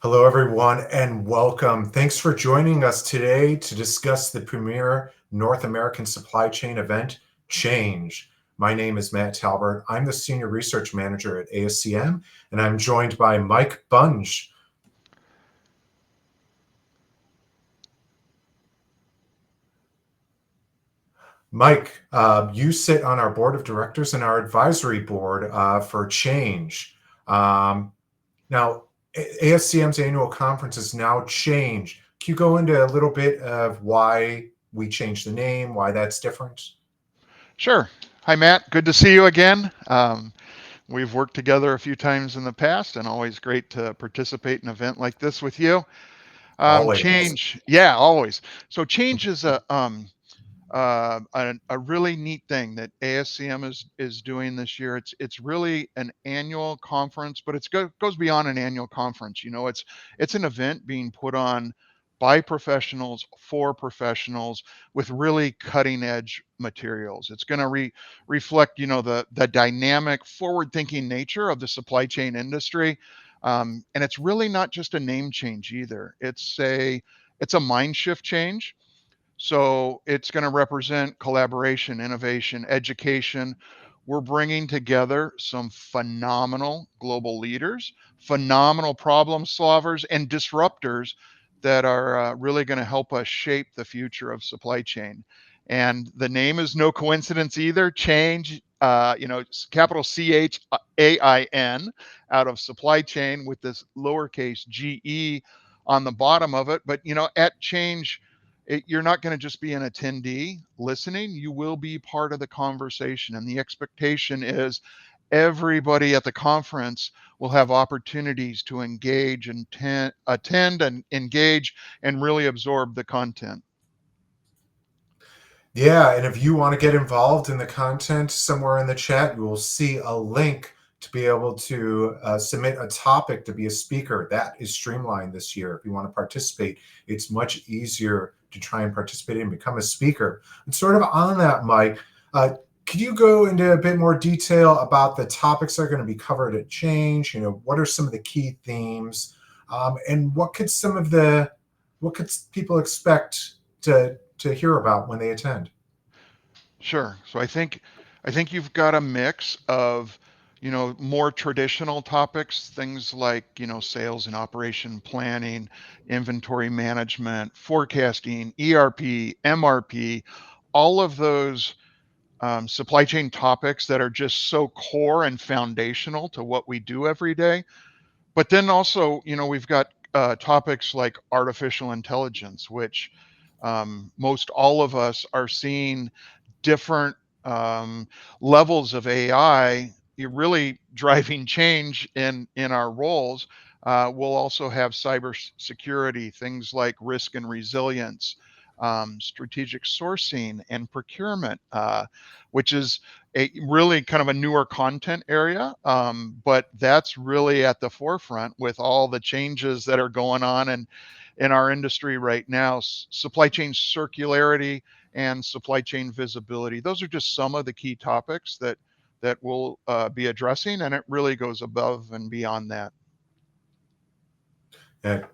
Hello, everyone, and welcome. Thanks for joining us today to discuss the premier North American supply chain event, CHAINge. My name is Matt Talbert. I'm the Senior Research Manager at ASCM, and I'm joined by Mike Bunge. Mike, you sit on our board of directors and our advisory board for CHAINge. Now, ASCM's annual conference is now CHAINge. Can you go into a little bit of why we changed the name, why that's different? Sure. Hi, Matt. Good to see you again. We've worked together a few times in the past, and always great to participate in an event like this with you. Always. CHAINge, yeah, always. So CHAINge is a really neat thing that ASCM is doing this year. It's really an annual conference, but goes beyond an annual conference. It's an event being put on by professionals for professionals with really cutting edge materials. It's going to reflect the dynamic, forward thinking nature of the supply chain industry. And it's really not just a name change either. It's a mind shift change. So it's going to represent collaboration, innovation, education. We're bringing together some phenomenal global leaders, phenomenal problem solvers, and disruptors that are really going to help us shape the future of supply chain. And the name is no coincidence either. CHAINge, capital CHAIN, out of supply chain with this lowercase GE on the bottom of it. But at CHAINge, you're not going to just be an attendee listening. You will be part of the conversation. And the expectation is everybody at the conference will have opportunities to engage and attend and engage and really absorb the content. Yeah, and if you want to get involved in the content, somewhere in the chat, you will see a link to be able to submit a topic to be a speaker. That is streamlined this year. If you want to participate, it's much easier to try and participate and become a speaker. And sort of on that, Mike, could you go into a bit more detail about the topics that are going to be covered at CHAINge? What are some of the key themes, and what could people expect to hear about when they attend? Sure. So I think you've got a mix of more traditional topics, things like sales and operation planning, inventory management, forecasting, ERP, MRP, all of those supply chain topics that are just so core and foundational to what we do every day. But then also, we've got topics like artificial intelligence, which most all of us are seeing different um, levels of AI. You're really driving change in our roles. We'll also have cyber security, things like risk and resilience, strategic sourcing and procurement, which is a really kind of a newer content area, but that's really at the forefront with all the changes that are going on in our industry right now. Supply chain circularity and supply chain visibility. Those are just some of the key topics that we'll be addressing, and it really goes above and beyond that.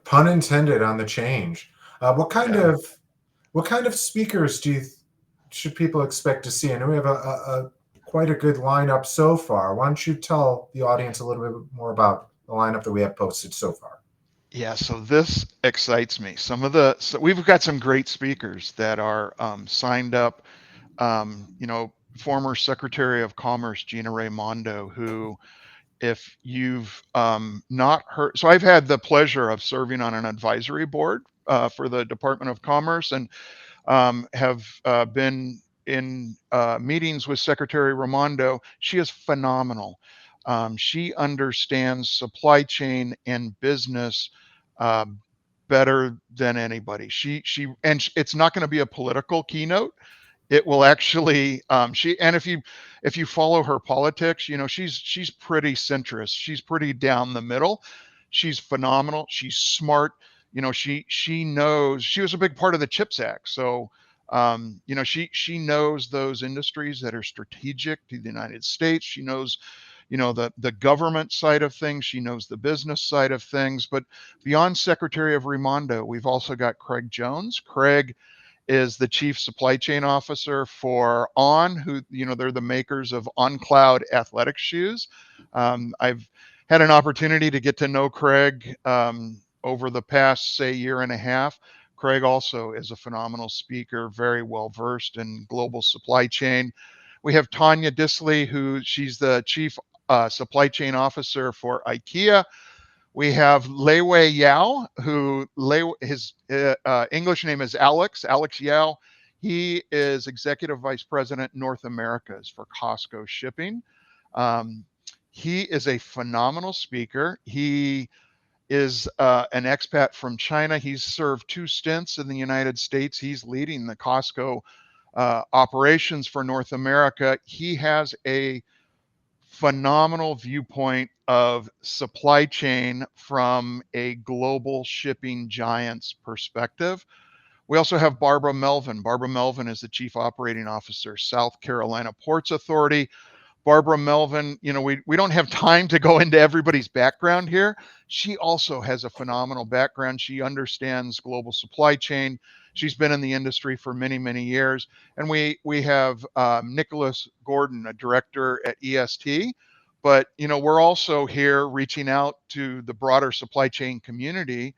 Pun intended on the change. Uh, what kind Yeah. of what kind of speakers should people expect to see? I know we have a quite a good lineup so far. Why don't you tell the audience a little bit more about the lineup that we have posted so far? Yeah, so this excites me. So we've got some great speakers that are signed up. Former Secretary of Commerce Gina Raimondo, who, if you've not heard, so I've had the pleasure of serving on an advisory board for the Department of Commerce, and have been in meetings with Secretary Raimondo. She is phenomenal. She understands supply chain and business uh, better than anybody. It's not going to be a political keynote. It will actually she and if you follow her politics, she's pretty centrist. She's pretty down the middle. She's phenomenal. She's smart. She knows. She was a big part of the Chips Act. So she knows those industries that are strategic to the United States. She knows the government side of things. She knows the business side of things. But beyond Secretary of Raimondo, we've also got Craig Jones. Craig is the chief supply chain officer for On, who, they're the makers of On Cloud athletic shoes. I've had an opportunity to get to know Craig over the past, say, year and a half. Craig also is a phenomenal speaker, very well versed in global supply chain. We have Tanya Disley, who she's the chief supply chain officer for IKEA. We have Lei Wei Yao, who his English name is Alex Yao. He is executive vice president North Americas for Costco Shipping. Um, he is a phenomenal speaker. He is an expat from China. He's served 2 stints in the United States. He's leading the Costco operations for North America. He has a phenomenal viewpoint of supply chain from a global shipping giant's perspective. We also have Barbara Melvin. Barbara Melvin is the Chief Operating Officer, South Carolina Ports Authority. Barbara Melvin, we don't have time to go into everybody's background here. She also has a phenomenal background. She understands global supply chain. She's been in the industry for many, many years. And we have Nicholas Gordon, a director at EST. But, we're also here reaching out to the broader supply chain community,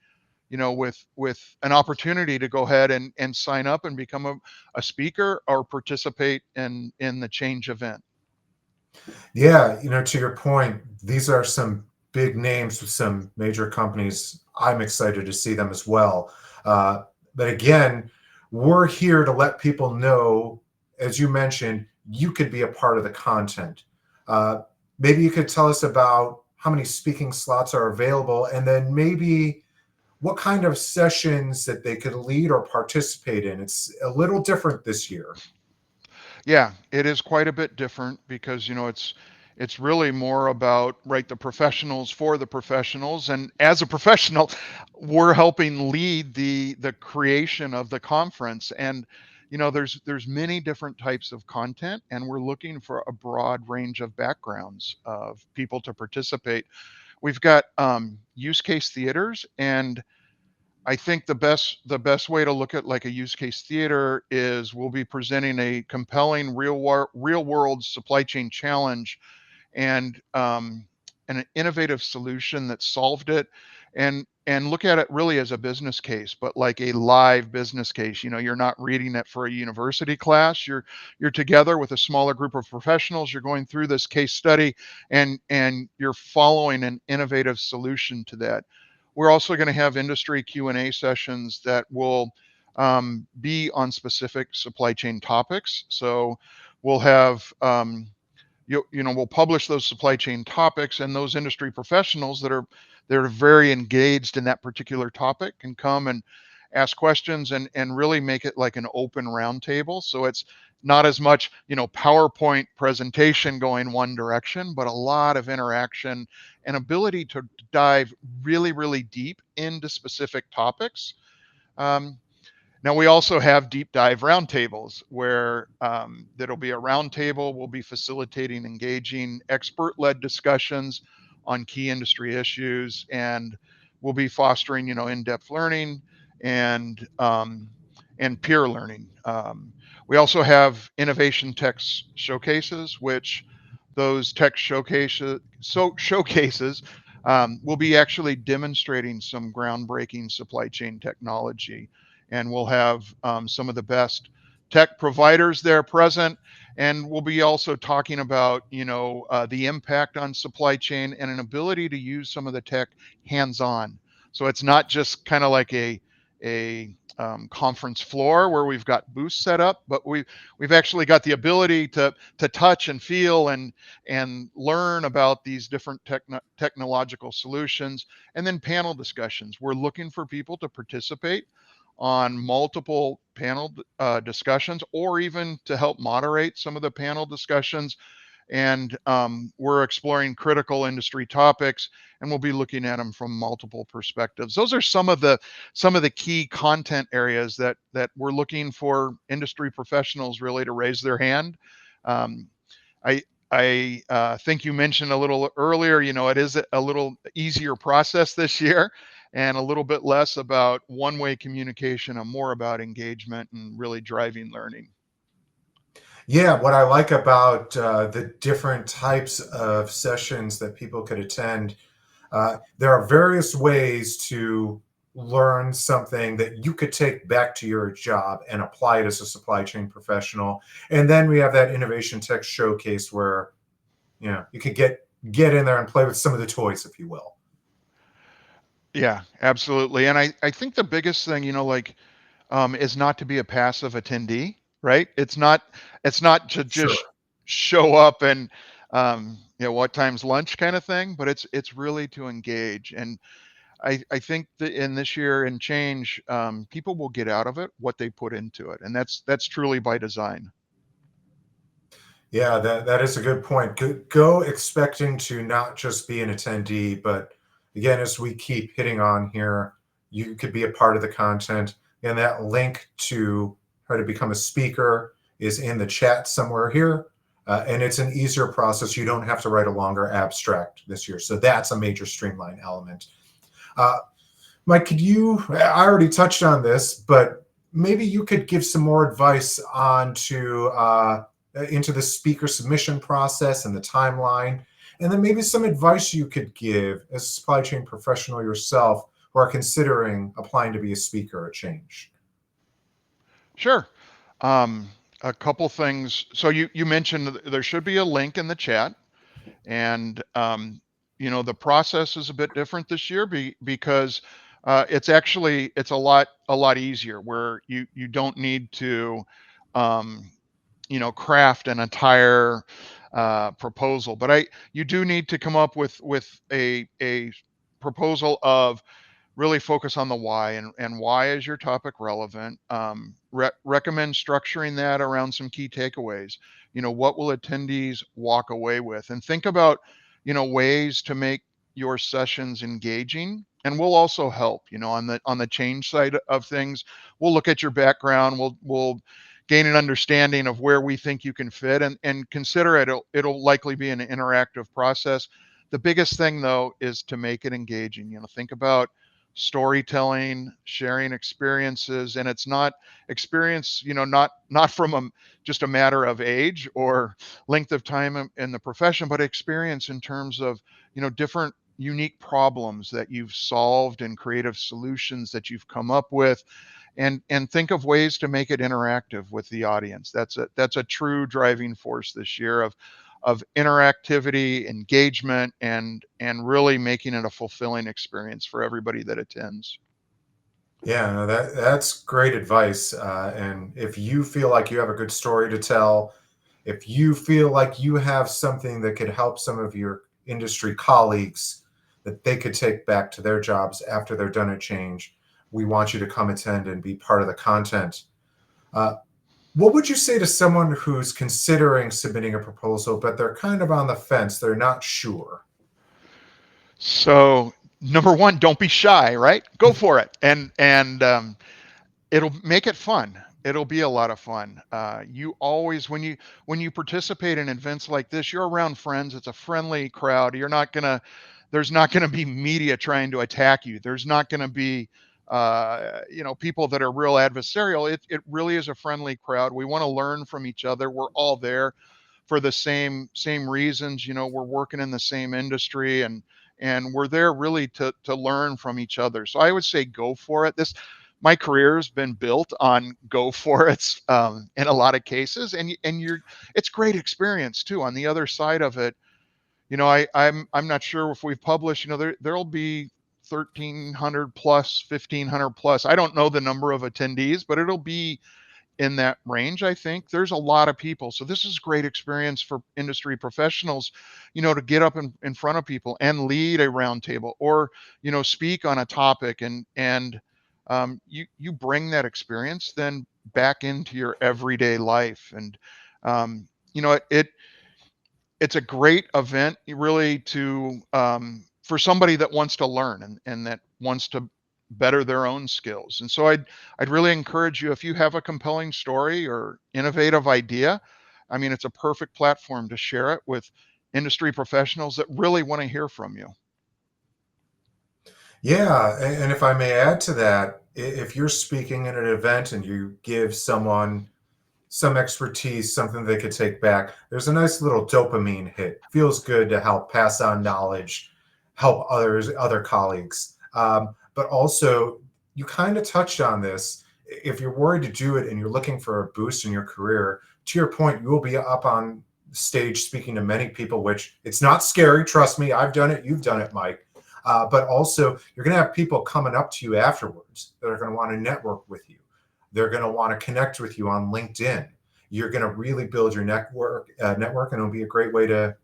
with an opportunity to go ahead and sign up and become a speaker or participate in the CHAINge event. Yeah, to your point, these are some big names with some major companies. I'm excited to see them as well. But again, we're here to let people know, as you mentioned, you could be a part of the content. Maybe you could tell us about how many speaking slots are available, and then maybe what kind of sessions that they could lead or participate in. It's a little different this year. Yeah, it is quite a bit different because it's really more about, right, the professionals for the professionals. And as a professional, we're helping lead the creation of the conference. And there's many different types of content, and we're looking for a broad range of backgrounds of people to participate. We've got use case theaters, and I think the best way to look at like a use case theater is we'll be presenting a compelling real world supply chain challenge and an innovative solution that solved it, and look at it really as a business case, but like a live business case. You're not reading it for a university class. You're together with a smaller group of professionals. You're going through this case study, and you're following an innovative solution to that. We're also going to have industry Q&A sessions that will be on specific supply chain topics. So we'll have we'll publish those supply chain topics, and those industry professionals that are very engaged in that particular topic can come and ask questions and really make it like an open roundtable. So it's not as much PowerPoint presentation going one direction, but a lot of interaction and ability to dive really, really deep into specific topics. Um, Now, we also have deep dive roundtables where that'll be a roundtable. We'll be facilitating engaging expert-led discussions on key industry issues, and we'll be fostering, in-depth learning and peer learning. We also have innovation tech showcases, which those tech showcases will be actually demonstrating some groundbreaking supply chain technology, and we'll have some of the best tech providers there present. And we'll be also talking about, the impact on supply chain and an ability to use some of the tech hands-on. So it's not just kind of like a conference floor where we've got booths set up, but we've actually got the ability to touch and feel and learn about these different technological solutions, and then panel discussions. We're looking for people to participate on multiple panel discussions, or even to help moderate some of the panel discussions. And we're exploring critical industry topics, and we'll be looking at them from multiple perspectives. Those are some of the key content areas that we're looking for industry professionals really to raise their hand. Um, I I think you mentioned a little earlier, it is a little easier process this year and a little bit less about one-way communication and more about engagement and really driving learning. Yeah, what I like about the different types of sessions that people could attend, there are various ways to learn something that you could take back to your job and apply it as a supply chain professional. And then we have that innovation tech showcase where you could get in there and play with some of the toys, if you will. Yeah, absolutely. And I think the biggest thing, is not to be a passive attendee, right? It's not to just Sure. show up and what time's lunch kind of thing, but it's really to engage. And I think that in this year in change, people will get out of it what they put into it, and that's truly by design. Yeah, that is a good point. Go expecting to not just be an attendee, but again, as we keep hitting on here, you could be a part of the content. And that link to how to become a speaker is in the chat somewhere here. And it's an easier process. You don't have to write a longer abstract this year. So that's a major streamline element. Uh, Mike, I already touched on this, but maybe you could give some more advice into the speaker submission process and the timeline, and then maybe some advice you could give as a supply chain professional yourself who are considering applying to be a speaker at Change. Sure. Um, a couple things. So you mentioned there should be a link in the chat, and the process is a bit different this year because it's a lot easier where you don't need to um, craft an entire proposal, but you do need to come up with a proposal of really focus on the why, and why is your topic relevant. Recommend structuring that around some key takeaways. What will attendees walk away with, and think about ways to make your sessions engaging. And we'll also help on the change side of things. We'll look at your background. We'll gain an understanding of where we think you can fit, and consider it'll likely be an interactive process. The biggest thing though is to make it engaging. Think about storytelling, sharing experiences, and it's not experience, not from just a matter of age or length of time in the profession, but experience in terms of different unique problems that you've solved and creative solutions that you've come up with, and think of ways to make it interactive with the audience. That's a true driving force this year of interactivity, engagement, and really making it a fulfilling experience for everybody that attends. Yeah, no, that's great advice. And if you feel like you have a good story to tell, if you feel like you have something that could help some of your industry colleagues that they could take back to their jobs after they're done at Change, we want you to come attend and be part of the content. Uh, what would you say to someone who's considering submitting a proposal, but they're kind of on the fence? They're not sure. So number one, don't be shy, right? Go for it, and it'll make it fun. It'll be a lot of fun. You always, when you participate in events like this, you're around friends. It's a friendly crowd. There's not gonna be media trying to attack you. There's not gonna be people that are real adversarial. It really is a friendly crowd. We want to learn from each other. We're all there for the same reasons. We're working in the same industry, and we're there really to learn from each other. So I would say go for it. My career has been built on go for it, in a lot of cases, and it's great experience too. On the other side of it, I'm not sure if we've published. There'll be 1,300 plus, 1,500 plus. I don't know the number of attendees, but it'll be in that range. I think there's a lot of people, so this is great experience for industry professionals, to get up in front of people and lead a roundtable, or speak on a topic, and you bring that experience then back into your everyday life. And it's a great event really to for somebody that wants to learn, and that wants to better their own skills. And so I'd really encourage you, if you have a compelling story or innovative idea, I mean, it's a perfect platform to share it with industry professionals that really want to hear from you. Yeah, and if I may add to that, if you're speaking at an event and you give someone some expertise, something they could take back, there's a nice little dopamine hit. Feels good to help pass on knowledge, help other colleagues. But also, you kind of touched on this. If you're worried to do it and you're looking for a boost in your career, to your point, you will be up on stage speaking to many people, which it's not scary. Trust me, I've done it. You've done it, Mike. But also, you're going to have people coming up to you afterwards that are going to want to network with you. They're going to want to connect with you on LinkedIn. You're going to really build your network, and it'll be a great way to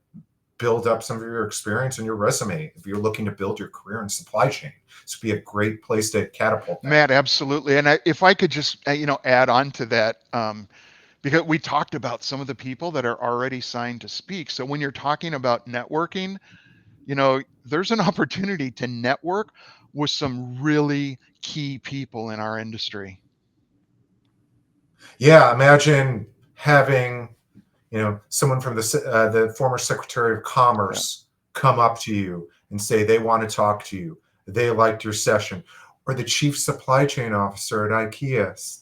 build up some of your experience and your resume if you're looking to build your career in supply chain. This would be a great place to catapult that. Matt, absolutely. And if I could just, add on to that, because we talked about some of the people that are already signed to speak. So when you're talking about networking, there's an opportunity to network with some really key people in our industry. Yeah, imagine having someone from the former Secretary of Yeah, Commerce come up to you and say they want to talk to you. They liked your session, or the Chief Supply Chain Officer at IKEA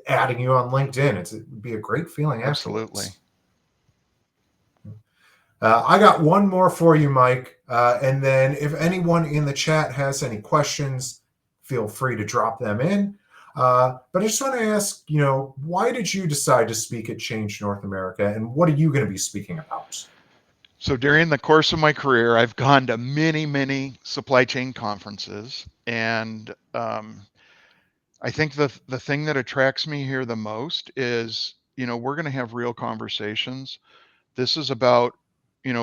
adding you on LinkedIn. It would be a great feeling absolutely. afterwards. I got one more for you, Mike. And then if anyone in the chat has any questions, feel free to drop them in. But I just want to ask, why did you decide to speak at CHAINge North America, and what are you going to be speaking about? So during the course of my career, I've gone to many, many supply chain conferences, and I think the thing that attracts me here the most is, we're going to have real conversations. This is about,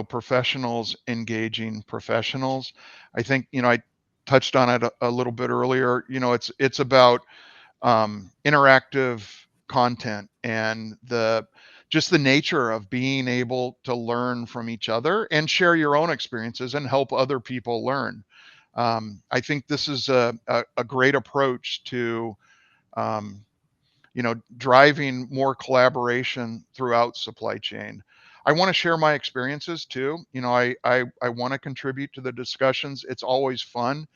professionals engaging professionals. I think, I touched on it a little bit earlier. It's about interactive content and just the nature of being able to learn from each other and share your own experiences and help other people learn. I think this is a great approach to um, driving more collaboration throughout supply chain. I want to share my experiences too. I want to contribute to the discussions. It's always fun.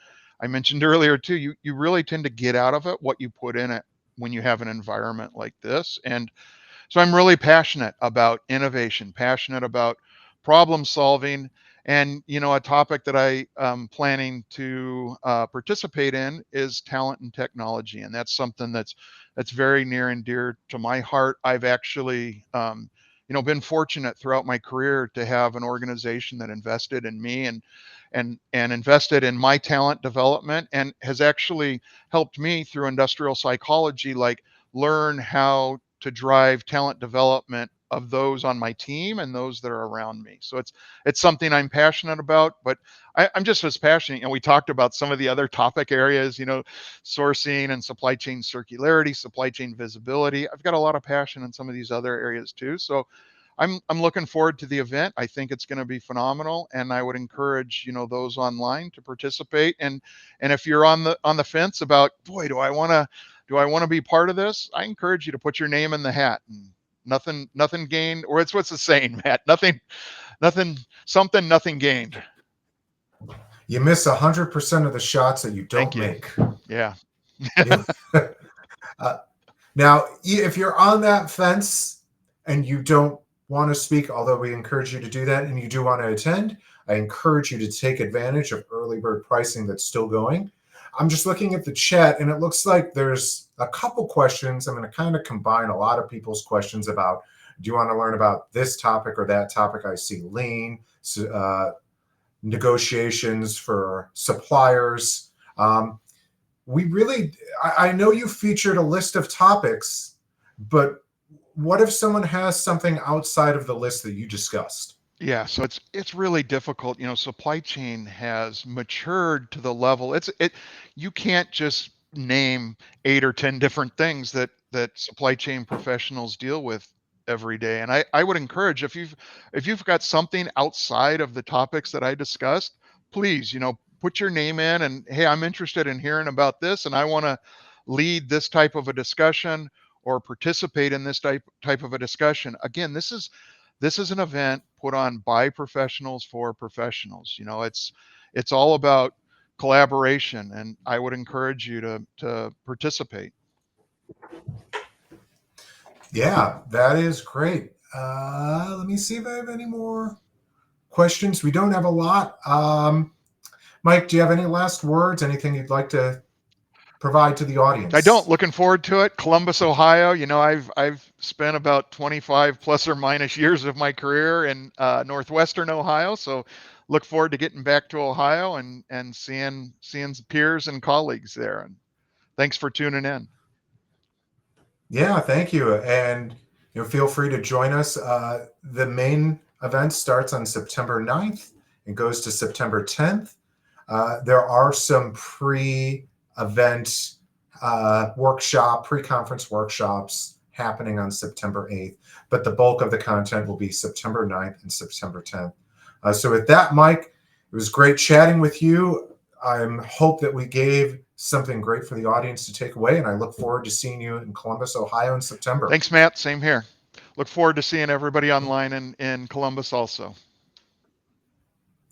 I mentioned earlier too, you really tend to get out of it what you put in it when you have an environment like this. And so I'm really passionate about innovation, passionate about problem solving, and a topic that I am planning to participate in is talent and technology, and that's something that's very near and dear to my heart. I've actually been fortunate throughout my career to have an organization that invested in me and invested in my talent development and has actually helped me through industrial psychology, like learn how to drive talent development of those on my team and those that are around me. So it's something I'm passionate about, but I'm just as passionate. And we talked about some of the other topic areas, sourcing and supply chain circularity, supply chain visibility. I've got a lot of passion in some of these other areas too. So I'm looking forward to the event. I think it's going to be phenomenal, and I would encourage those online to participate. And if you're on the fence about, boy, do I want to be part of this? I encourage you to put your name in the hat. And nothing gained, or it's what's the saying, Matt? Nothing gained. You miss 100% of the shots that you Thank don't you. make. Yeah. You, uh, Now, if you're on that fence and you don't want to speak, although we encourage you to do that, and you do want to attend, I encourage you to take advantage of early bird pricing that's still going. I'm just looking at the chat, and it looks like there's a couple questions. I'm going to kind of combine a lot of people's questions about, do you want to learn about this topic or that topic? I see lean, negotiations for suppliers. We really, I know you featured a list of topics, but what if someone has something outside of the list that you discussed? Yeah, so it's really difficult. Supply chain has matured to the level. You can't just name 8 or 10 different things that supply chain professionals deal with every day. And I would encourage, if you've got something outside of the topics that I discussed, please, put your name in and, hey, I'm interested in hearing about this and I want to lead this type of a discussion, or participate in this type of a discussion, again, this is an event put on by professionals for professionals. You know, it's all about collaboration, and I would encourage you to participate. Yeah, that is great. Let me see if I have any more questions. We don't have a lot. Mike, do you have any last words? Anything you'd like to provide to the I don't. audience? Looking forward to it. Columbus, Ohio. You know, I've spent about 25 plus or minus years of my career in northwestern Ohio, so look forward to getting back to Ohio and seeing peers and colleagues there. And thanks for tuning in. Yeah, thank you. And feel free to join us. The main event starts on September 9th and goes to September 10th. There are some pre-event pre-conference workshops happening on September 8th, but the bulk of the content will be September 9th and September 10th. So with that, Mike, it was great chatting with you. I hope that we gave something great for the audience to take away, and I look forward to seeing you in Columbus, Ohio in September. Thanks, Matt. Same here. Look forward to seeing everybody online in Columbus also.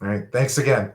All right. Thanks again.